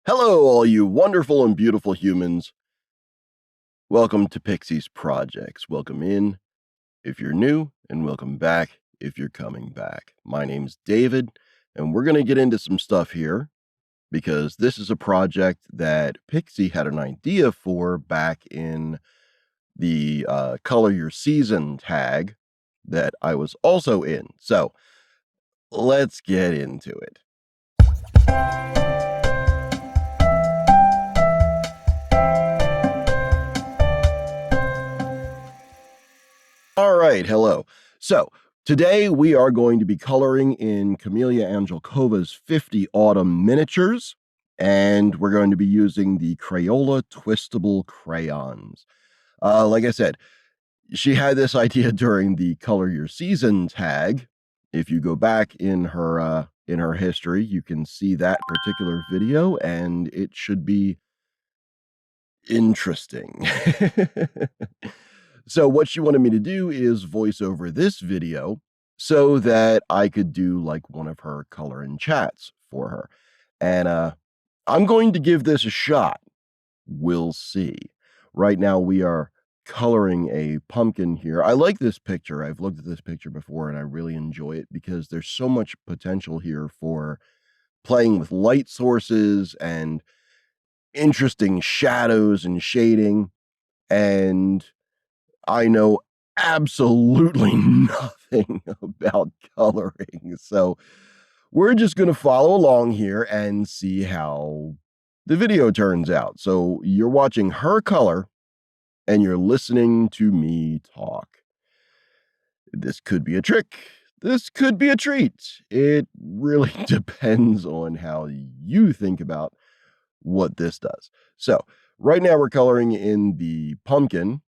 Hello, all you wonderful and beautiful humans. Welcome to Pixie's Projects. Welcome in if you're new, and welcome back if you're coming back. My name's David, and we're going to get into some stuff here because this is a project that Pixie had an idea for back in the Color Your Season tag that I was also in. So let's get into it. All right, hello. So today we are going to be coloring in Kameliya Angelkova's 50 Autumn Miniatures, and we're going to be using the Crayola Twistable crayons. Like I said, she had this idea during the Color Your Season tag. If you go back in her history, you can see that particular video, and it should be interesting. So what she wanted me to do is voice over this video so that I could do like one of her color and chats for her. And I'm going to give this a shot. We'll see. Right now we are coloring a pumpkin here. I like this picture. I've looked at this picture before and I really enjoy it because there's so much potential here for playing with light sources and interesting shadows and shading. And I know absolutely nothing about coloring, so we're just gonna follow along here and see how the video turns out. So you're watching her color, and you're listening to me talk. This could be a trick. This could be a treat. It really depends on how you think about what this does. So right now we're coloring in the pumpkin,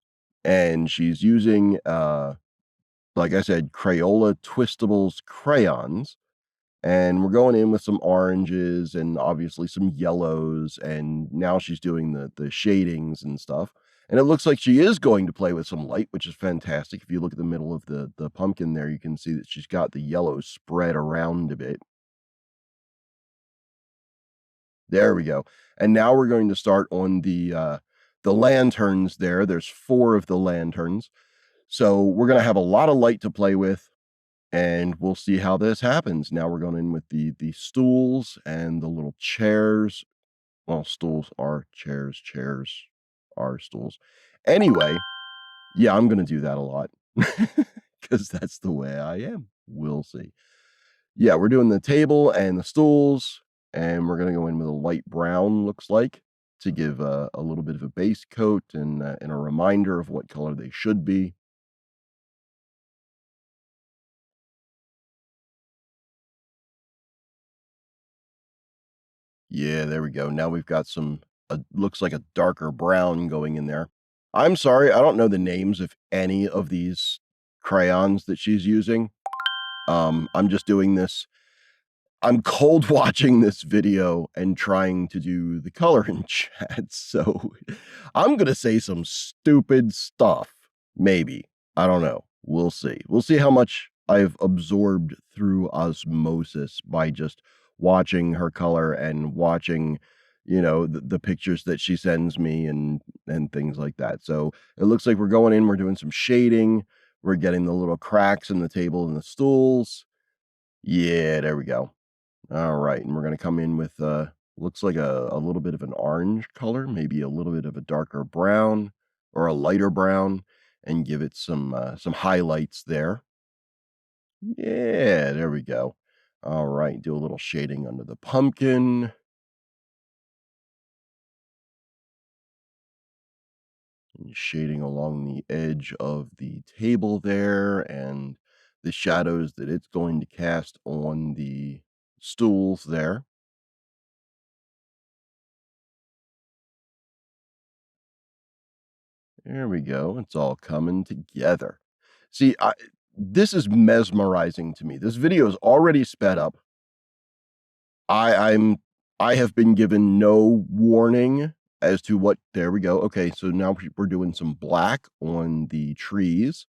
and she's using, like I said, Crayola Twistables crayons, and we're going in with some oranges and obviously some yellows, and now she's doing the shadings and stuff. And it looks like she is going to play with some light, which is fantastic. If you look at the middle of the pumpkin there, you can see that she's got the yellow spread around a bit. There we go. And now we're going to start on the lanterns there. There's 4 of the lanterns. So we're going to have a lot of light to play with, and we'll see how this happens. Now we're going in with the stools and the little chairs. Well, stools are chairs, chairs are stools. Anyway, yeah, I'm going to do that a lot because that's the way I am. We'll see. Yeah, we're doing the table and the stools, and we're going to go in with a light brown, looks like, to give a little bit of a base coat and a reminder of what color they should be. Yeah, there we go. Now we've got some, looks like a darker brown going in there. I'm sorry, I don't know the names of any of these crayons that she's using. I'm just doing this. I'm cold watching this video and trying to do the color in chat, so I'm gonna say some stupid stuff. Maybe. I don't know. We'll see. We'll see how much I've absorbed through osmosis by just watching her color and watching, the pictures that she sends me and things like that. So it looks like we're going in, we're doing some shading, we're getting the little cracks in the table and the stools. Yeah, there we go. All right, and we're gonna come in with, looks like a little bit of an orange color, maybe a little bit of a darker brown or a lighter brown, and give it some highlights there. Yeah, there we go. All right, do a little shading under the pumpkin. And shading along the edge of the table there, and the shadows that it's going to cast on the stools there. There we go. It's all coming together. See, this is mesmerizing to me. This video is already sped up. I I'm I have been given no warning as to what. There we go. Okay, so now we're doing some black on the trees.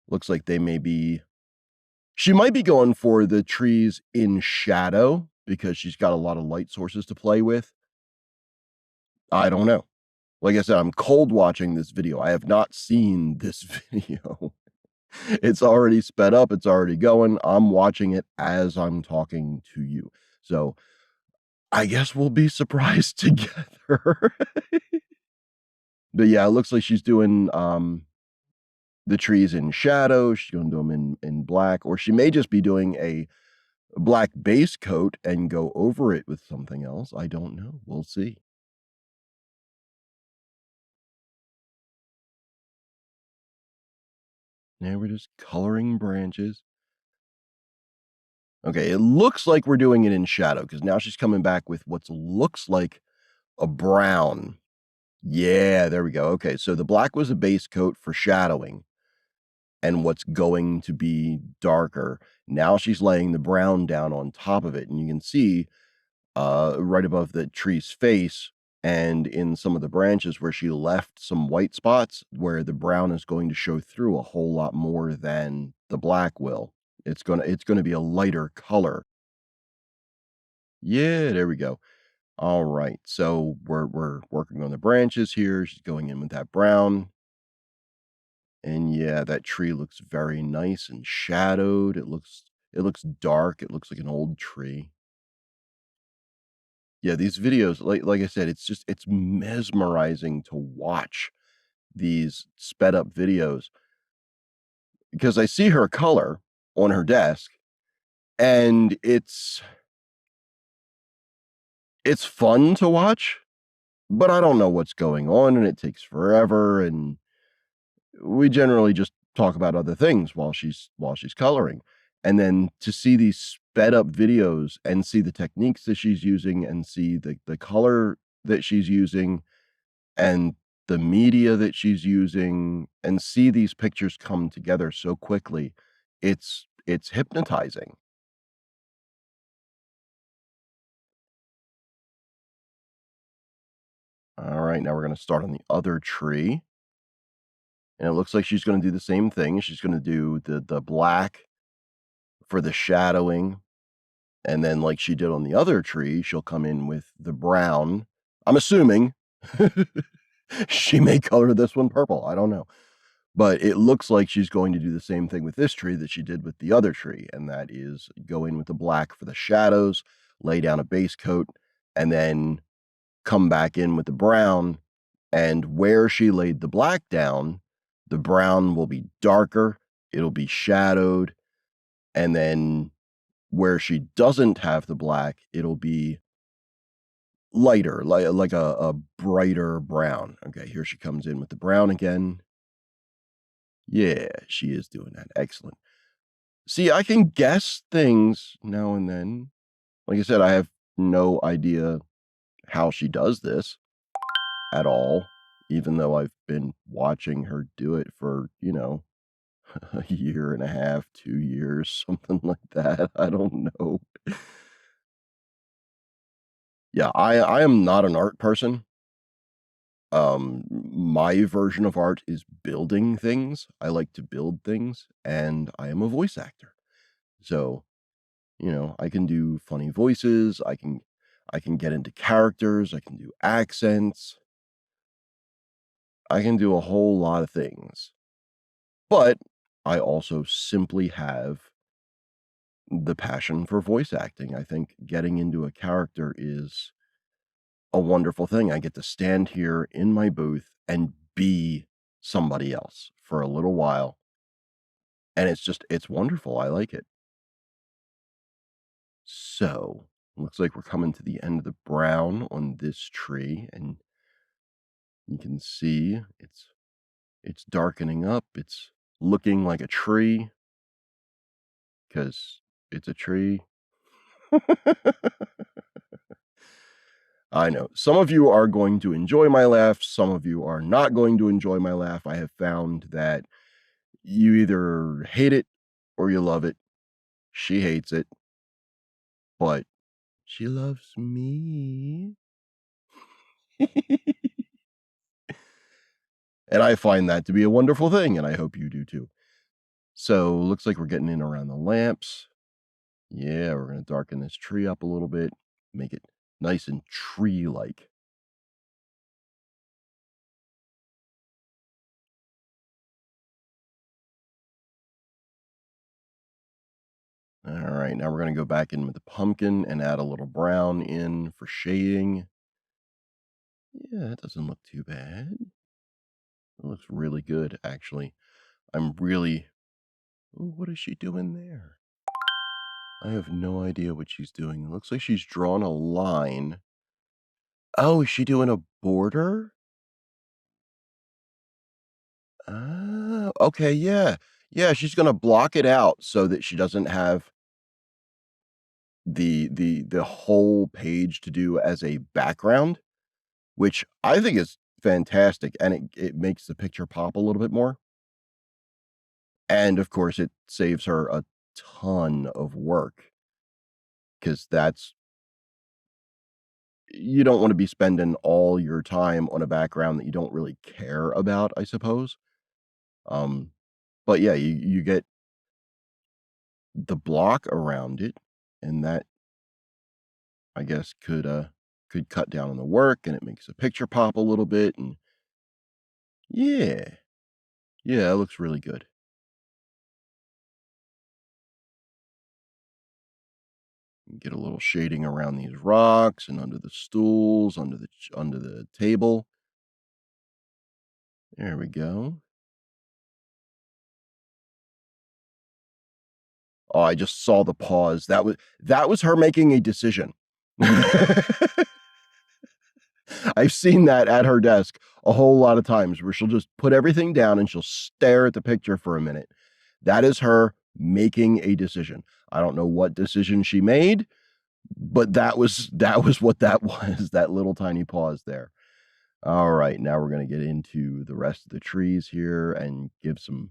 Looks like they may be. She might be going for the trees in shadow because she's got a lot of light sources to play with. I don't know. Like I said, I'm cold watching this video. I have not seen this video. It's already sped up, it's already going. I'm watching it as I'm talking to you. So, I guess we'll be surprised together. But yeah, it looks like she's doing, the trees in shadow, she's gonna do them in black, or she may just be doing a black base coat and go over it with something else. I don't know. We'll see. Now we're just coloring branches. Okay, it looks like we're doing it in shadow because now she's coming back with what looks like a brown. Yeah, there we go. Okay, so the black was a base coat for shadowing and what's going to be darker. Now she's laying the brown down on top of it, and you can see right above the tree's face and in some of the branches where she left some white spots where the brown is going to show through a whole lot more than the black will. It's gonna be a lighter color. Yeah, there we go. All right. So we're working on the branches here. She's going in with that brown. And yeah, that tree looks very nice and shadowed. It looks dark. It looks like an old tree. Yeah, these videos, like I said, it's mesmerizing to watch these sped up videos because I see her color on her desk and it's fun to watch, but I don't know what's going on and it takes forever and we generally just talk about other things while she's coloring. And then to see these sped up videos and see the techniques that she's using and see the color that she's using and the media that she's using and see these pictures come together so quickly, it's hypnotizing. All right, now we're gonna start on the other tree, and it looks like she's gonna do the same thing. She's gonna do the black for the shadowing, and then like she did on the other tree, she'll come in with the brown. I'm assuming she may color this one purple, I don't know. But it looks like she's going to do the same thing with this tree that she did with the other tree, and that is go in with the black for the shadows, lay down a base coat, and then come back in with the brown, and where she laid the black down, the brown will be darker, it'll be shadowed, and then where she doesn't have the black, it'll be lighter, like a brighter brown. Okay, here she comes in with the brown again. Yeah, she is doing that, excellent. See, I can guess things now and then. Like I said, I have no idea how she does this at all, even though I've been watching her do it for, a year and a half, 2 years, something like that. I don't know. Yeah, I am not an art person. My version of art is building things. I like to build things, and I am a voice actor. So, I can do funny voices, I can get into characters, I can do accents, I can do a whole lot of things. But I also simply have the passion for voice acting. I think getting into a character is a wonderful thing. I get to stand here in my booth and be somebody else for a little while, and it's wonderful. I like it. So, looks like we're coming to the end of the brown on this tree, and you can see it's darkening up. It's looking like a tree because it's a tree. I know. Some of you are going to enjoy my laugh. Some of you are not going to enjoy my laugh. I have found that you either hate it or you love it. She hates it, but she loves me. And I find that to be a wonderful thing, and I hope you do too. So, looks like we're getting in around the lamps. Yeah, we're gonna darken this tree up a little bit, make it nice and tree-like. Alright, now we're gonna go back in with the pumpkin and add a little brown in for shading. Yeah, that doesn't look too bad. It looks really good, actually. I'm really Ooh, what is she doing there? I have no idea what she's doing. It looks like she's drawn a line. Oh, is she doing a border? Oh, okay, yeah. Yeah, she's gonna block it out so that she doesn't have the whole page to do as a background, which I think is fantastic, and it makes the picture pop a little bit more, and, of course, it saves her a ton of work because that's you don't wanna be spending all your time on a background that you don't really care about, I suppose. Um, but yeah, you get the block around it, and that, I guess, could cut down on the work, and it makes the picture pop a little bit, and yeah. Yeah, it looks really good. Get a little shading around these rocks and under the stools, under the table. There we go. Oh, I just saw the pause. That was her making a decision. I've seen that at her desk a whole lot of times where she'll just put everything down and she'll stare at the picture for a minute. That is her making a decision. I don't know what decision she made, but that was what that was, that little tiny pause there. All right, now we're gonna get into the rest of the trees here and give some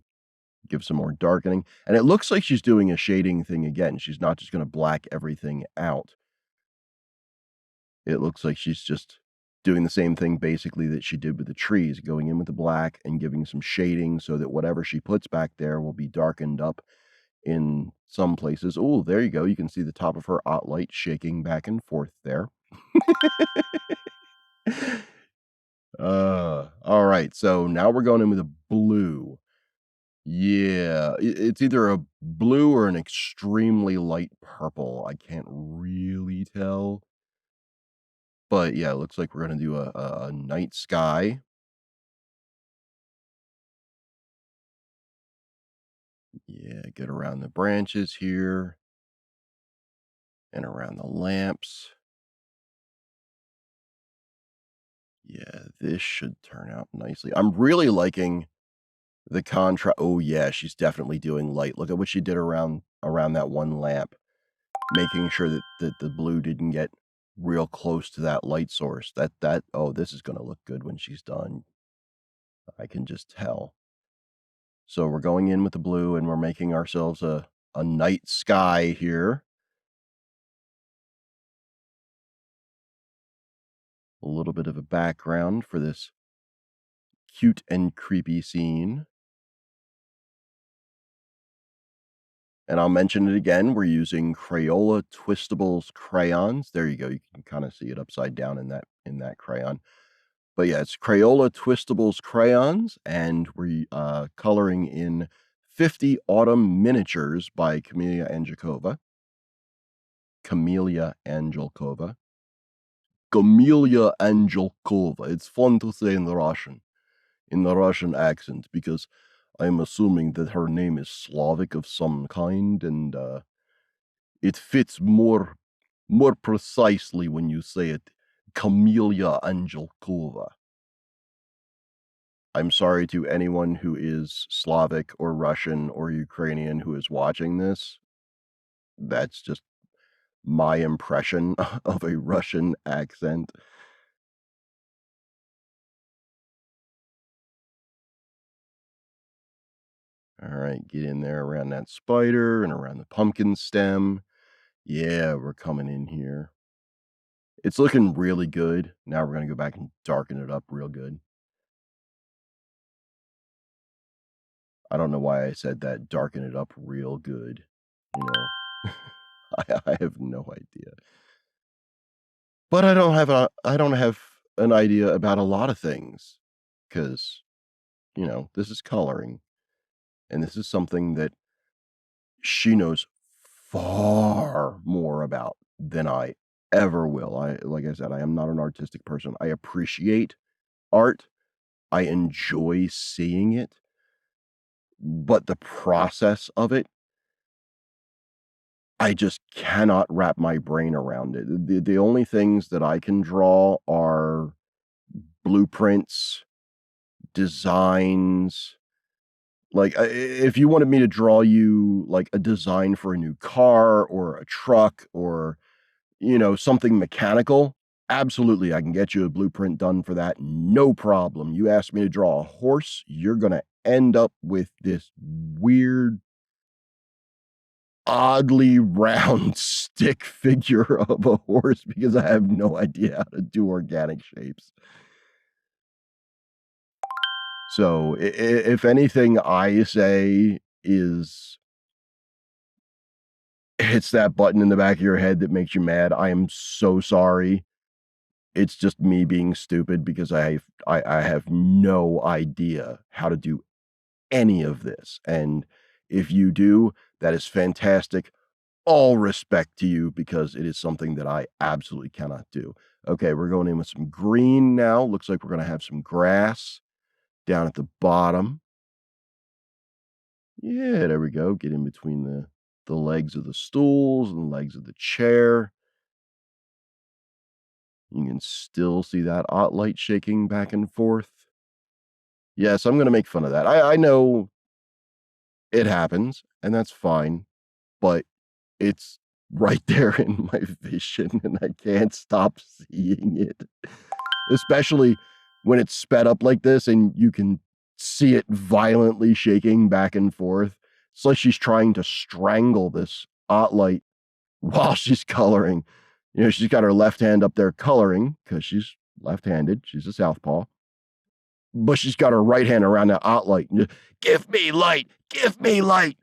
more darkening. And it looks like she's doing a shading thing again. She's not just gonna black everything out. It looks like she's just doing the same thing basically that she did with the trees, going in with the black and giving some shading so that whatever she puts back there will be darkened up in some places. Oh, there you go. You can see the top of her light shaking back and forth there. All right. So now we're going in with a blue. Yeah, it's either a blue or an extremely light purple. I can't really tell. But yeah, it looks like we're gonna do a night sky. Yeah, get around the branches here and around the lamps. Yeah, this should turn out nicely. I'm really liking the contrast. Oh yeah, she's definitely doing light. Look at what she did around that one lamp, making sure that the blue didn't get real close to that light source. Oh, this is gonna look good when she's done. I can just tell. So we're going in with the blue and we're making ourselves a night sky here. A little bit of a background for this cute and creepy scene. And I'll mention it again, we're using Crayola Twistables crayons. There you go, you can kinda see it upside down in that crayon. But yeah, it's Crayola Twistables crayons, and we coloring in 50 Autumn Miniatures by Kameliya Angelkova. Kameliya Angelkova. It's fun to say in the Russian accent, because I'm assuming that her name is Slavic of some kind, and it fits more precisely when you say it, Kameliya Angelkova. I'm sorry to anyone who is Slavic or Russian or Ukrainian who is watching this. That's just my impression of a Russian accent. All right, get in there around that spider and around the pumpkin stem. Yeah, we're coming in here. It's looking really good. Now we're gonna go back and darken it up real good. I don't know why I said that, darken it up real good, you know? I have no idea. But I don't have an idea about a lot of things, because this is coloring, and this is something that she knows far more about than I ever will. Like I said, I am not an artistic person. I appreciate art. I enjoy seeing it, but the process of it, I just cannot wrap my brain around it. The only things that I can draw are blueprints, designs. Like, if you wanted me to draw you, like, a design for a new car or a truck or, something mechanical, absolutely, I can get you a blueprint done for that, no problem. You ask me to draw a horse, you're gonna end up with this weird, oddly round stick figure of a horse because I have no idea how to do organic shapes. So, if anything I say is hits that button in the back of your head that makes you mad, I am so sorry. It's just me being stupid because I have no idea how to do any of this, and if you do, that is fantastic. All respect to you because it is something that I absolutely cannot do. Okay, we're going in with some green now. Looks like we're gonna have some grass down at the bottom. Yeah, there we go. Get in between the legs of the stools and the legs of the chair. You can still see that light shaking back and forth. Yes, I'm gonna make fun of that. I know it happens, and that's fine, but it's right there in my vision, and I can't stop seeing it. Especially when it's sped up like this and you can see it violently shaking back and forth. It's like she's trying to strangle this light while she's coloring. She's got her left hand up there coloring because she's left-handed. She's a southpaw. But she's got her right hand around that light. Give me light! Give me light!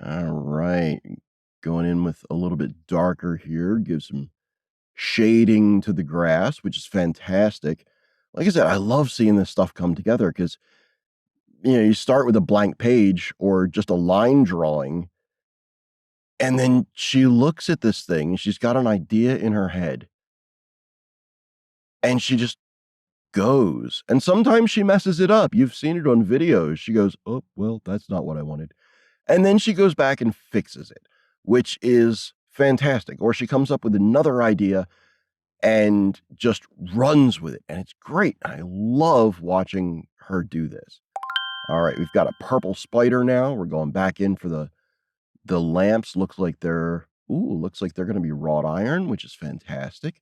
All right. Going in with a little bit darker here. Give some shading to the grass, which is fantastic. Like I said, I love seeing this stuff come together because, you start with a blank page or just a line drawing, and then she looks at this thing, she's got an idea in her head, and she just goes. And sometimes she messes it up. You've seen it on videos. She goes, "Oh, well, that's not what I wanted." And then she goes back and fixes it, which is fantastic. Or she comes up with another idea and just runs with it, and it's great. I love watching her do this. All right, we've got a purple spider now. We're going back in for the lamps. Looks like they're gonna be wrought iron, which is fantastic.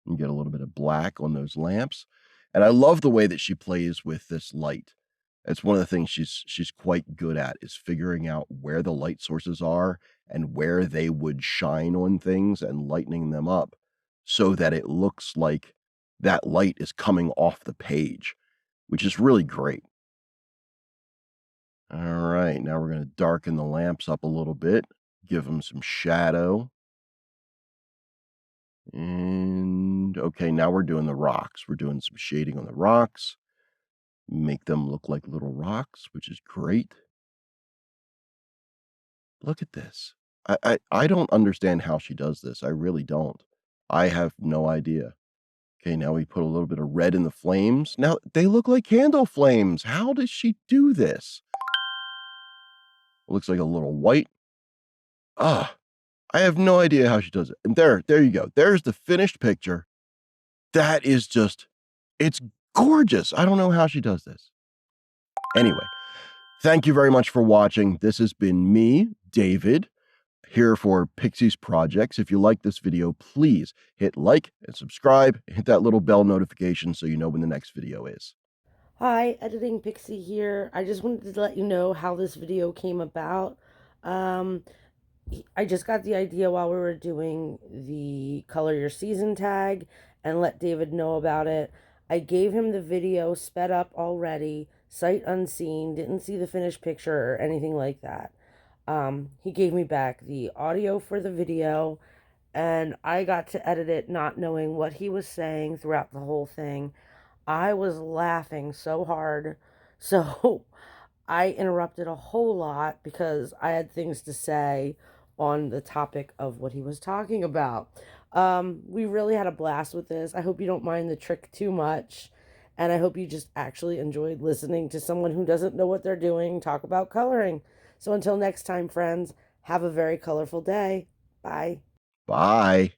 You get a little bit of black on those lamps. And I love the way that she plays with this light. It's one of the things she's quite good at is figuring out where the light sources are and where they would shine on things and lightening them up so that it looks like that light is coming off the page, which is really great. All right, now we're going to darken the lamps up a little bit, give them some shadow. And okay, now we're doing the rocks. We're doing some shading on the rocks, make them look like little rocks, which is great. Look at this. I don't understand how she does this. I really don't. I have no idea. Okay, now we put a little bit of red in the flames. Now they look like candle flames. How does she do this? It looks like a little white. Ah, I have no idea how she does it. And there you go. There's the finished picture. That is just, it's gorgeous. I don't know how she does this. Anyway, thank you very much for watching. This has been me, David, here for Pixie's Projects. If you like this video, please hit like and subscribe. Hit that little bell notification so you know when the next video is. Hi, Editing Pixie here. I just wanted to let you know how this video came about. Um, I just got the idea while we were doing the Color Your Season tag and let David know about it. I gave him the video sped up already, sight unseen, didn't see the finished picture or anything like that. He gave me back the audio for the video, and I got to edit it not knowing what he was saying throughout the whole thing. I was laughing so hard. So I interrupted a whole lot because I had things to say on the topic of what he was talking about. We really had a blast with this. I hope you don't mind the trick too much. And I hope you just actually enjoyed listening to someone who doesn't know what they're doing talk about coloring. So until next time, friends, have a very colorful day. Bye. Bye.